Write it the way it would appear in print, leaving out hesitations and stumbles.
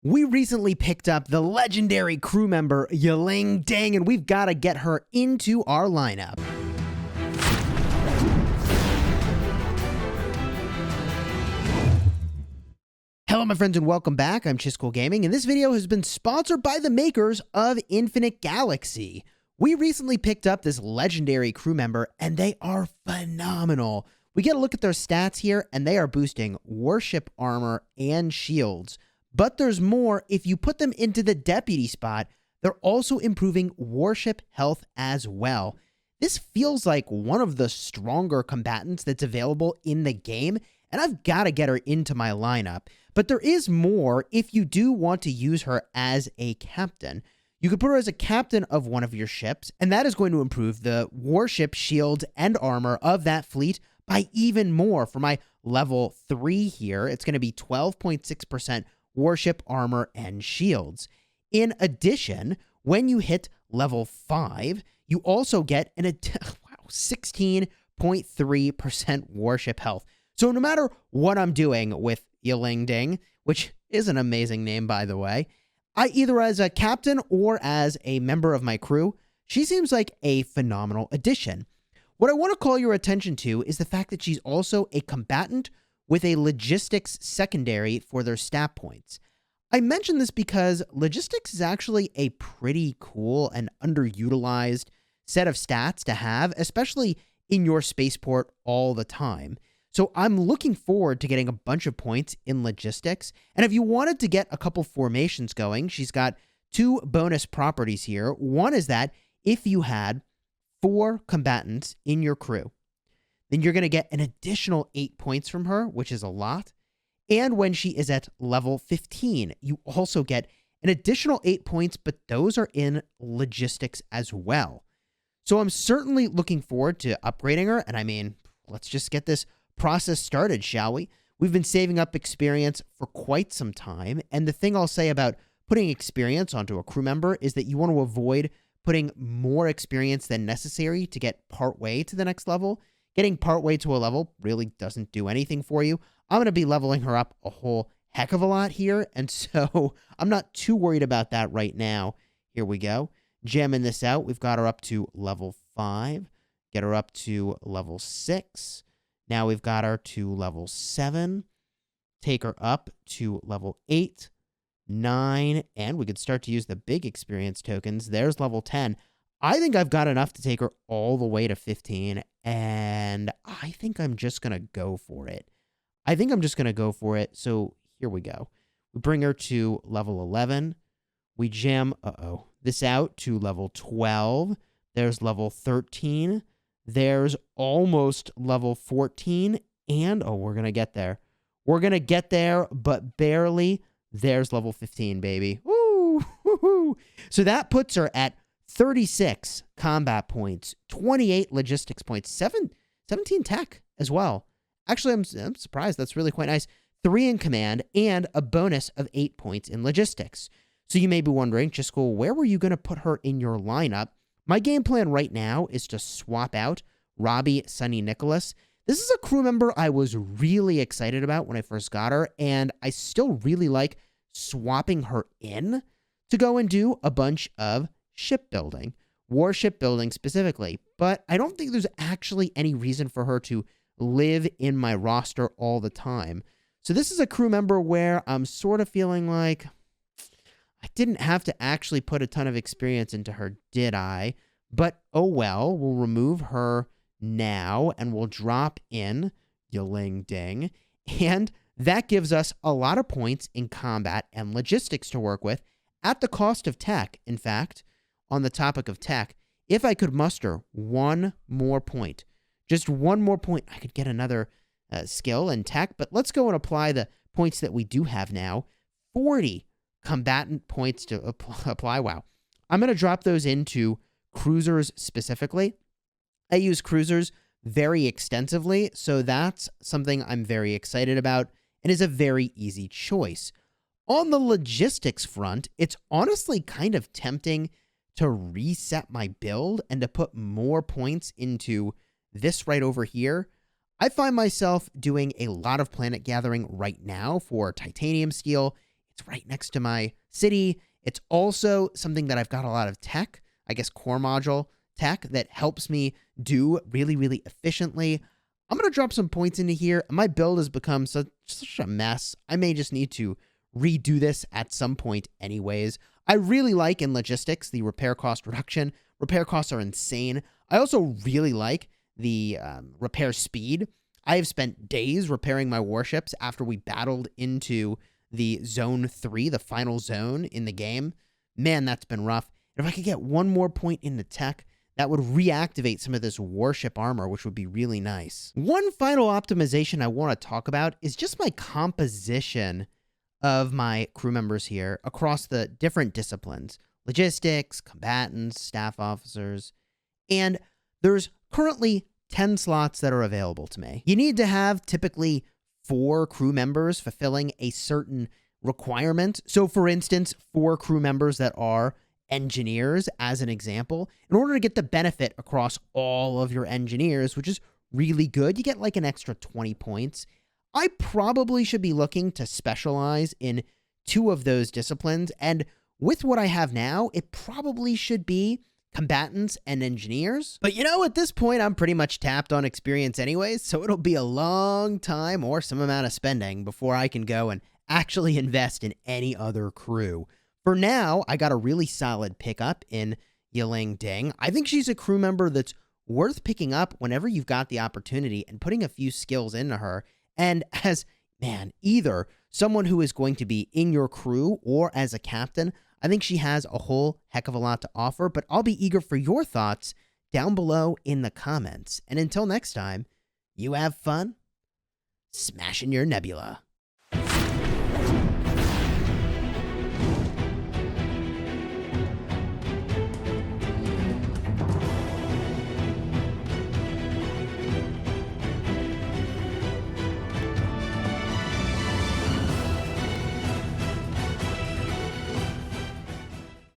We recently picked up the legendary crew member Yiling Ding, and we've got to get her into our lineup. Hello my friends and welcome back. I'm Chisgule Gaming, and this video has been sponsored by the makers of Infinite Galaxy. We recently picked up this legendary crew member, and they are phenomenal. We get a look at their stats here, and they are boosting warship armor and shields. But there's more. If you put them into the deputy spot, they're also improving warship health as well. This feels like one of the stronger combatants that's available in the game, and I've got to get her into my lineup. But there is more if you do want to use her as a captain. You could put her as a captain of one of your ships, and that is going to improve the warship shields and armor of that fleet by even more. For my level 3 here, it's going to be 12.6% warship armor and shields. In addition, when you hit level 5, you also get an 16.3% warship health. So no matter what I'm doing with Yiling Ding, which is an amazing name by the way, either as a captain or as a member of my crew, she seems like a phenomenal addition. What I want to call your attention to is the fact that she's also a combatant with a logistics secondary for their stat points. I mention this because logistics is actually a pretty cool and underutilized set of stats to have, especially in your spaceport all the time. So I'm looking forward to getting a bunch of points in logistics. And if you wanted to get a couple formations going, she's got 2 bonus properties here. One is that if you had 4 combatants in your crew, then you're going to get an additional 8 points from her, which is a lot. And when she is at level 15, you also get an additional 8 points, but those are in logistics as well. So I'm certainly looking forward to upgrading her. And I mean, let's just get this process started, shall we? We've been saving up experience for quite some time. And the thing I'll say about putting experience onto a crew member is that you want to avoid putting more experience than necessary to get partway to the next level. Getting partway to a level really doesn't do anything for you. I'm going to be leveling her up a whole heck of a lot here, and so I'm not too worried about that right now. Here we go. Jamming this out. We've got her up to level 5. Get her up to level 6. Now we've got her to level 7. Take her up to level 8, 9, and we could start to use the big experience tokens. There's level 10. I think I've got enough to take her all the way to 15, and I think I'm just going to go for it. So here we go. We bring her to level 11. We jam this out to level 12. There's level 13. There's almost level 14. And, we're going to get there. We're going to get there, but barely. There's level 15, baby. Woo! Woo-hoo. So that puts her at 36 combat points, 28 logistics points, 17 tech as well. Actually, I'm surprised. That's really quite nice. 3 in command and a bonus of 8 points in logistics. So you may be wondering, Chisgule, where were you going to put her in your lineup? My game plan right now is to swap out Robbie Sunny Nicholas. This is a crew member I was really excited about when I first got her, and I still really like swapping her in to go and do a bunch of shipbuilding, warship building specifically. But I don't think there's actually any reason for her to live in my roster all the time. So this is a crew member where I'm sort of feeling like I didn't have to actually put a ton of experience into her, did I? But oh well, we'll remove her now and we'll drop in Yiling Ding. And that gives us a lot of points in combat and logistics to work with at the cost of tech. In fact, on the topic of tech, if I could muster one more point, just one more point, I could get another skill in tech. But let's go and apply the points that we do have now. 40 combatant points to apply. Wow. I'm going to drop those into cruisers specifically. I use cruisers very extensively, so that's something I'm very excited about and is a very easy choice. On the logistics front, it's honestly kind of tempting to reset my build and to put more points into this right over here. I find myself doing a lot of planet gathering right now for titanium steel. It's right next to my city. It's also something that I've got a lot of tech, I guess core module tech, that helps me do really, really efficiently. I'm going to drop some points into here. My build has become such a mess. I may just need to redo this at some point anyways. I really like in logistics the repair cost reduction. Repair costs are insane. I also really like the repair speed. I have spent days repairing my warships after we battled into the Zone 3, the final zone in the game. Man, that's been rough. If I could get one more point into tech, that would reactivate some of this warship armor, which would be really nice. One final optimization I want to talk about is just my composition of my crew members here across the different disciplines: logistics, combatants, staff officers, and there's currently 10 slots that are available to me. You need to have typically 4 crew members fulfilling a certain requirement. So for instance, 4 crew members that are engineers, as an example, in order to get the benefit across all of your engineers, which is really good. You get like an extra 20 points. I probably should be looking to specialize in 2 of those disciplines, and with what I have now, it probably should be combatants and engineers. But you know, at this point, I'm pretty much tapped on experience anyways, so it'll be a long time or some amount of spending before I can go and actually invest in any other crew. For now, I got a really solid pickup in Yiling Ding. I think she's a crew member that's worth picking up whenever you've got the opportunity and putting a few skills into her. And as, man, either someone who is going to be in your crew or as a captain, I think she has a whole heck of a lot to offer. But I'll be eager for your thoughts down below in the comments. And until next time, you have fun smashing your nebula.